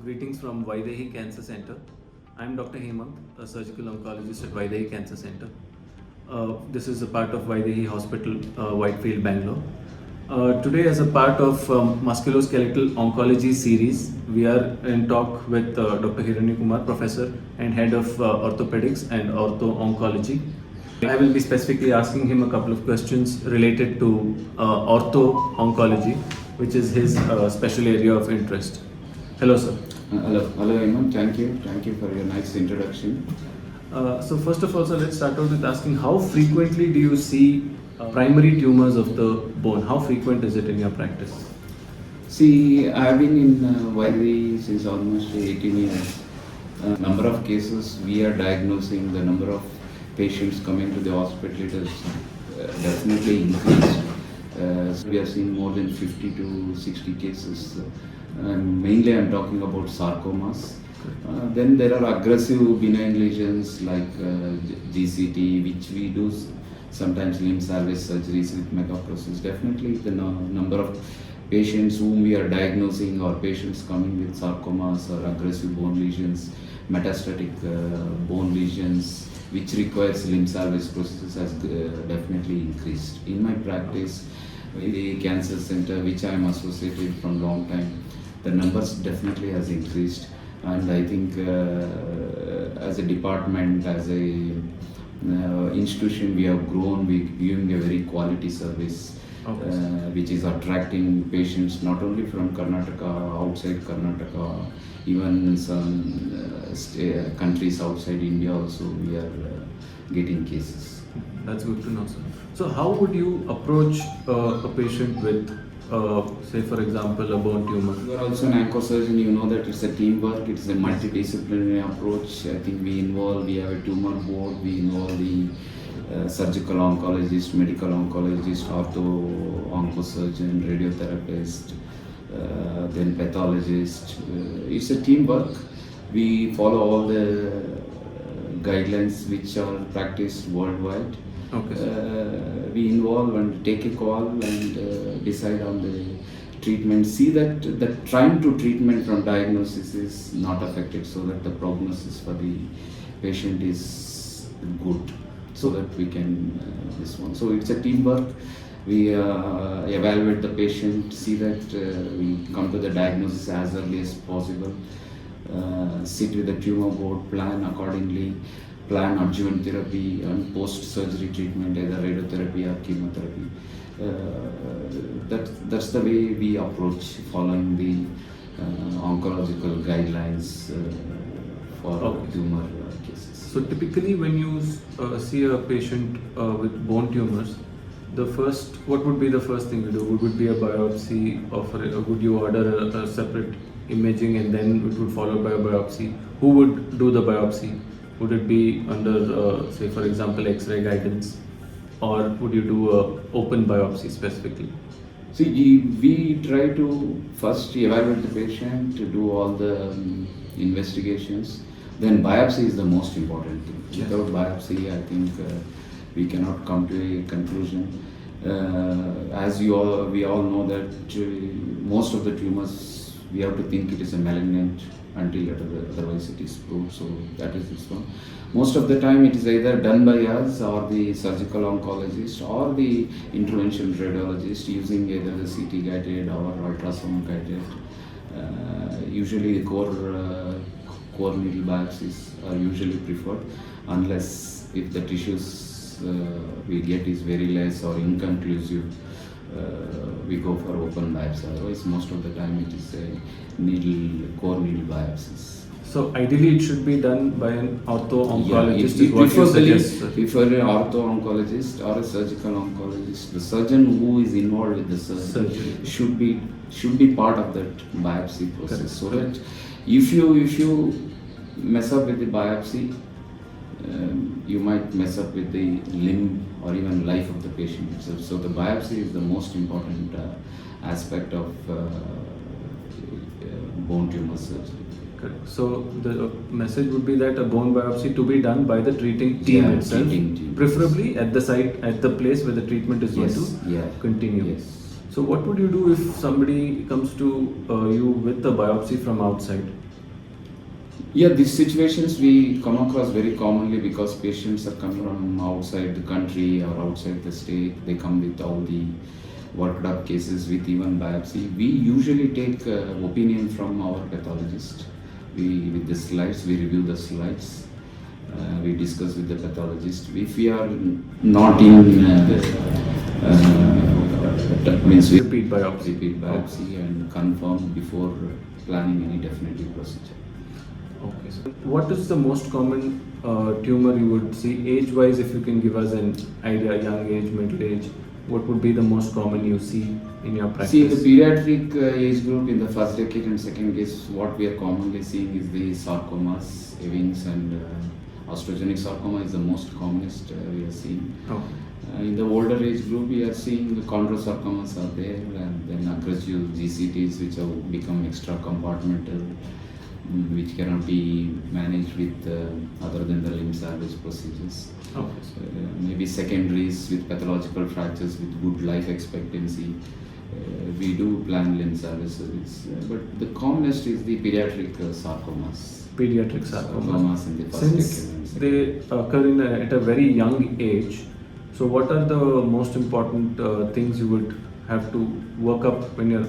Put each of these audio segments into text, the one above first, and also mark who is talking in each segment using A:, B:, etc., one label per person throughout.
A: greetings from Vydehi Cancer Center. I'm Dr. Hemant, a surgical oncologist at Vydehi Cancer Center. This is a part of Vydehi Hospital, Whitefield, Bengaluru. Today, as a part of musculoskeletal oncology series, we are in talk with Dr. Hiranya Kumar, professor and head of orthopedics and Ortho Oncology. I will be specifically asking him a couple of questions related to Ortho Oncology, which is his special area of interest. Hello, sir.
B: Hello, Hemant. Thank you for your nice introduction.
A: So first of all, sir, let's start out with asking how frequently do you see primary tumors of the bone? How frequent is it in your practice?
B: See, I've been in Vydehi since almost 18 years. Number of cases we are diagnosing, the number of patients coming to the hospital, it has definitely increased. So we are seeing more than 50 to 60 cases. Mainly I'm talking about sarcomas. Then there are aggressive benign lesions like GCT, which we do sometimes limb salvage surgeries with megaprocess. Definitely the number of patients whom we are diagnosing or patients coming with sarcomas or aggressive bone lesions, metastatic bone lesions, which requires limb salvage processes has definitely increased. In my practice, in the cancer center, which I am associated from long time, the numbers definitely has increased, and I think as a department, as a institution, we have grown. We giving a very quality service, which is attracting patients not only from Karnataka, outside Karnataka, even some countries outside India also we are getting cases.
A: That's good to know, sir. So how would you approach a patient with say for example a bone tumor?
B: You are also an oncosurgeon, you know that it's a teamwork, it's a multidisciplinary approach. I think we have a tumor board, we involve the surgical oncologist, medical oncologist, ortho oncosurgeon, radiotherapist, then pathologist. It's a teamwork. We follow all the guidelines which are practiced worldwide. We involve and take a call and decide on the treatment. See that the time to treatment from diagnosis is not affected, so that the prognosis for the patient is good, so that we can this one. So it's a teamwork. We evaluate the patient, see that we come to the diagnosis as early as possible. Sit with the tumor board, plan accordingly. Plan adjuvant therapy and post-surgery treatment, either radiotherapy or chemotherapy. That's the way we approach, following the oncological guidelines for tumor cases.
A: So typically when you see a patient with bone tumors, what would be the first thing you do? Would it be a biopsy, or would you order a separate imaging and then it would follow by a biopsy? Who would do the biopsy? Would it be under, say for example, X-ray guidance, or would you do a open biopsy specifically?
B: See, we try to first evaluate the patient, to do all the investigations. Then biopsy is the most important thing.
A: Yes.
B: Without biopsy, I think we cannot come to a conclusion. As we all know that most of the tumors, we have to think it is a malignant until otherwise it is proved. So that is this one. Most of the time it is either done by us or the surgical oncologist or the interventional radiologist, using either the CT guided or ultrasound guided. Usually the core needle biopsies are usually preferred, unless if the tissues we get is very less or inconclusive. We go for open biopsy. Otherwise, most of the time it is a core needle biopsies.
A: So ideally, it should be done by an ortho oncologist.
B: Yeah, prefer an ortho oncologist or a surgical oncologist. The surgeon who is involved with the surgery should be part of that biopsy process.
A: Correct.
B: So that if you mess up with the biopsy, you might mess up with the limb or even life of the patient itself. So the biopsy is the most important aspect of bone tumor surgery.
A: Correct. So the message would be that a bone biopsy to be done by the treating team itself, preferably at the site, at the place where the treatment is going to continue.
B: Yes.
A: So what would you do if somebody comes to you with a biopsy from outside?
B: Yeah, these situations we come across very commonly because patients are coming from outside the country or outside the state. They come with all the worked up cases with even biopsy. We usually take opinion from our pathologist. With the slides, we review the slides. We discuss with the pathologist. If we are not in that means we repeat biopsy and confirm before planning any definitive procedure.
A: Okay. So what is the most common tumor you would see age-wise? If you can give us an idea, young age, middle age, what would be the most common you see in your practice?
B: See, the pediatric age group in the first decade and second case, what we are commonly seeing is the sarcomas, Ewing's and osteogenic sarcoma is the most commonest we are seeing.
A: Okay.
B: In the older age group, we are seeing the chondrosarcomas are there, and then aggressive GCTs which have become extra compartmental, which cannot be managed with other than the limb salvage procedures.
A: Okay.
B: So, maybe secondaries with pathological fractures with good life expectancy. We do plan limb salvage surgeries, but the commonest is the pediatric sarcomas.
A: Pediatric sarcomas.
B: In the first
A: Since
B: decade and second.
A: they occur at a very young age, so what are the most important things you would have to work up when you're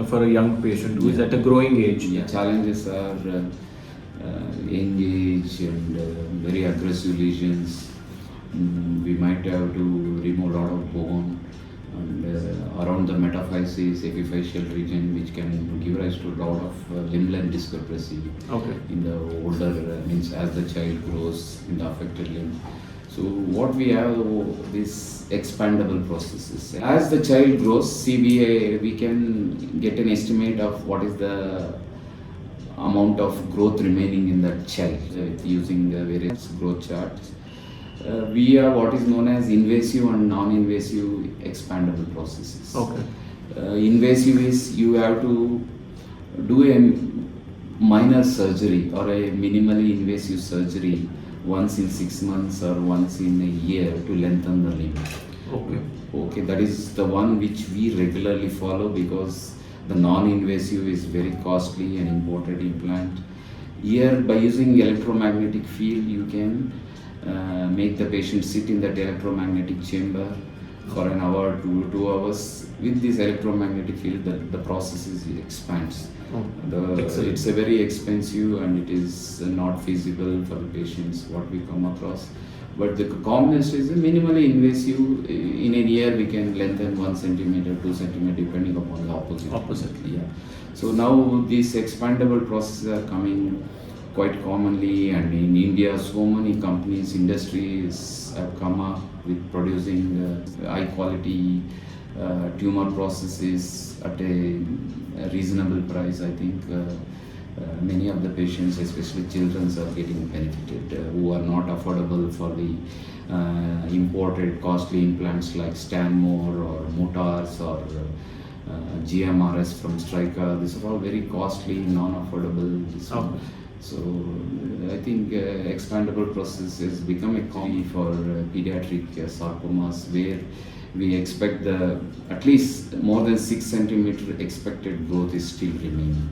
A: for a young patient who is at a growing age?
B: Yeah, challenges are young age and very aggressive lesions. We might have to remove a lot of bone and around the metaphysis, epiphyseal region, which can give rise to a lot of limb length discrepancy.
A: Okay.
B: In the older means as the child grows in the affected limb. So what we have these expandable processes. As the child grows, we can get an estimate of what is the amount of growth remaining in that child using various growth charts. We have what is known as invasive and non-invasive expandable processes.
A: Okay.
B: Invasive is you have to do a minor surgery or a minimally invasive surgery once in 6 months or once in a year to lengthen the limb.
A: Okay.
B: Okay, that is the one which we regularly follow because the non-invasive is very costly and imported implant. Here, by using electromagnetic field, you can make the patient sit in that electromagnetic chamber for an hour to 2 hours. With this electromagnetic field, the process expands. It's a very expensive and it is not feasible for the patients what we come across. But the commonest is a minimally invasive. In a year, we can lengthen 1 centimeter, 2 centimeter, depending upon the opposite. Yeah. So now these expandable processes are coming quite commonly, and in India, so many companies, industries have come up with producing high quality tumor processes at a reasonable price. I think many of the patients, especially children, are getting benefited who are not affordable for the imported costly implants like Stanmore or Motars or GMRS from Stryker. These are all very costly, non-affordable.
A: Okay.
B: So I think expandable process has become a common for pediatric sarcomas where we expect at least more than 6 centimeter expected growth is still remaining.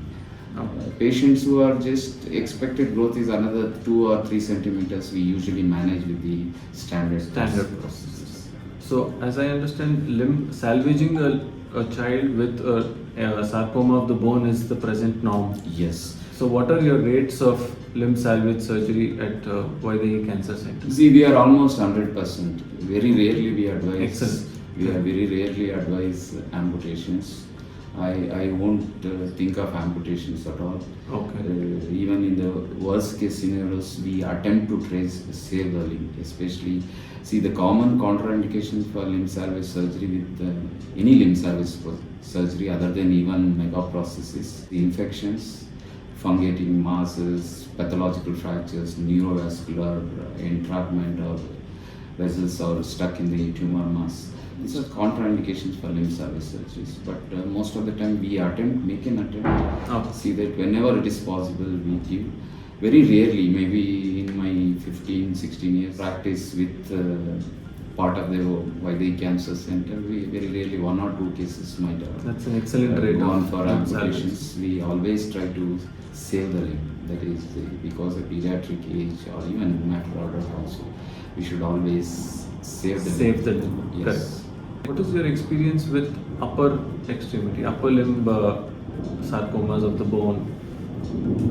B: Patients who are just expected growth is another 2 or 3 centimeters, we usually manage with the standard processes.
A: So as I understand, salvaging a child with a sarcoma of the bone is the present norm.
B: Yes.
A: So what are your rates of limb salvage surgery at Vydehi Cancer Center?
B: See, we are almost 100%. Very rarely we advise.
A: Excellent.
B: We very rarely advise amputations. I won't think of amputations at all.
A: Okay.
B: Even in the worst case scenarios, we attempt to save the limb. Especially, see the common contraindications for limb salvage surgery with any limb salvage surgery other than even mega processes, the infections, fungating masses, pathological fractures, neurovascular entrapment of vessels are stuck in the tumor mass. These are contraindications for limb salvage surgeries. But most of the time we make an attempt. See that whenever it is possible we give. Very rarely, maybe in my 15, 16 years practice with part of the Vydehi Cancer Center. We very rarely 1 or 2 cases might have
A: That's an excellent rate
B: gone
A: of
B: for
A: limb
B: amputations. We always try to save the limb. That is because of pediatric age or even matter order also. We should always save the
A: Save the
B: limb.
A: limb.
B: Yes.
A: Correct. What is your experience with upper extremity, upper limb sarcomas of the bone?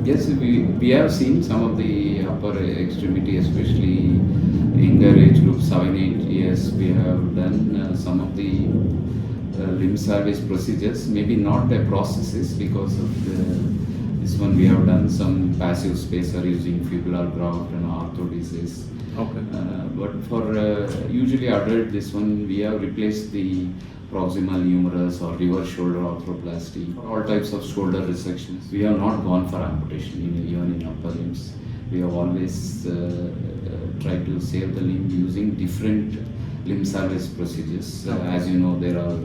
B: Yes, we have seen some of the upper extremity, especially younger age group, 7-8 years. We have done some of the limb salvage procedures, maybe not the processes because of this one we have done some passive spacer using fibular graft and orthodesis.
A: Okay.
B: But for usually adult, this one we have replaced the proximal humerus or reverse shoulder arthroplasty, all types of shoulder resections. We have not gone for amputation even in upper limbs. We have always tried to save the limb using different limb salvage procedures. As you know, there are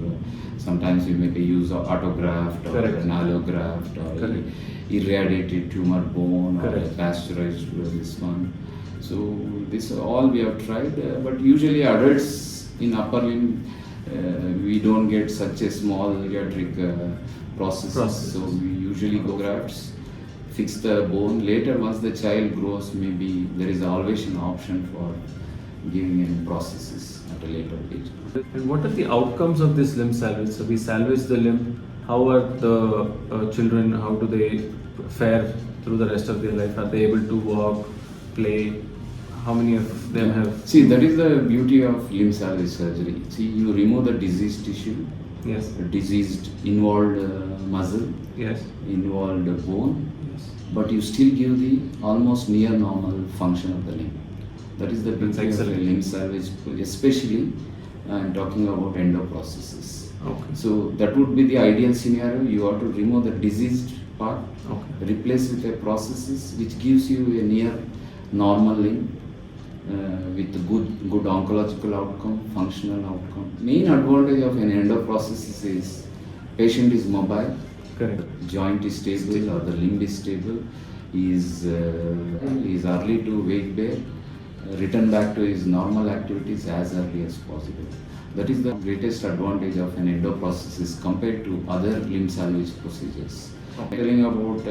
B: sometimes we make a use of autograft or
A: Correct.
B: an allograft or
A: Correct.
B: irradiated tumor bone or a
A: Correct.
B: pasteurized this one. So this all we have tried, but usually adults in upper limb we don't get such a small pediatric processes. So we usually go grafts, fix the bone. Later, once the child grows, maybe there is always an option for giving in processes at a later age.
A: And what are the outcomes of this limb salvage? So we salvage the limb. How are the children? How do they fare through the rest of their life? Are they able to walk, play? How many of them have?
B: See, that is the beauty of limb salvage surgery. See, you remove the diseased tissue,
A: Yes.
B: diseased involved muscle,
A: Yes.
B: involved bone,
A: Yes.
B: but you still give the almost near normal function of the limb. That is the
A: That's
B: beauty of a
A: excellent.
B: limb salvage, especially I'm talking about endoprosthesis.
A: Okay.
B: So that would be the ideal scenario. You have to remove the diseased part,
A: Okay.
B: replace with a prosthesis which gives you a near normal limb with good oncological outcome, functional outcome. Main advantage of an endoprosthesis is patient is mobile,
A: Correct.
B: joint is stable or the limb is stable, is early to weight bear, return back to his normal activities as early as possible. That is the greatest advantage of an endoprosthesis compared to other limb salvage procedures. Telling about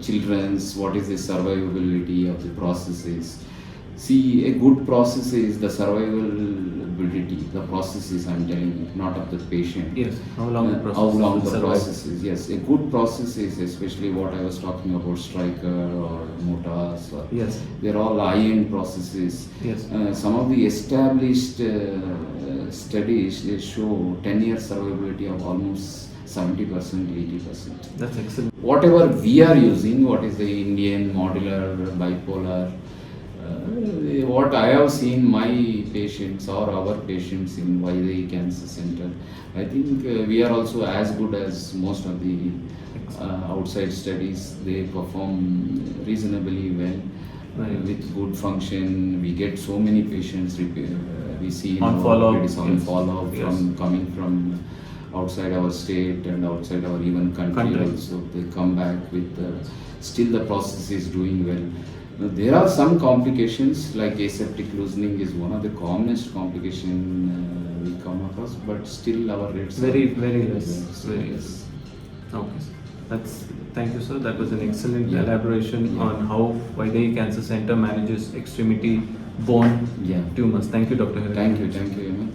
B: children's, what is the survivability of the processes. See, a good process is the survivability, the processes I'm telling you, not of the patient.
A: Yes. How long the process?
B: How long
A: will
B: the
A: survive?
B: process is, yes. A good process is especially what I was talking about, Striker or Motas. Or
A: Yes.
B: they're all high-end processes.
A: Yes.
B: Some of the established studies, they show 10-year survivability of almost 70%, 80%.
A: That's excellent.
B: Whatever we are using, what is the Indian modular, bipolar, what I have seen my patients or our patients in Vydehi Cancer Center, I think we are also as good as most of the outside studies. They perform reasonably well.
A: Right.
B: With good function. We get so many patients we see
A: On follow-up,
B: it is on
A: yes.
B: follow-up
A: Yes.
B: from coming from outside our state and outside our even country also. They come back with still the process is doing well. Now, there are some complications like aseptic loosening is one of the commonest complication we come across, but still our rates
A: Very,
B: are
A: very less. Very
B: less.
A: less. Okay. Thank you, sir. That was an excellent
B: Yeah.
A: elaboration
B: Yeah.
A: on how Vydehi Cancer Center manages extremity bone
B: Yeah.
A: tumors. Thank you, Dr. Hiranya.
B: Thank you, Emma.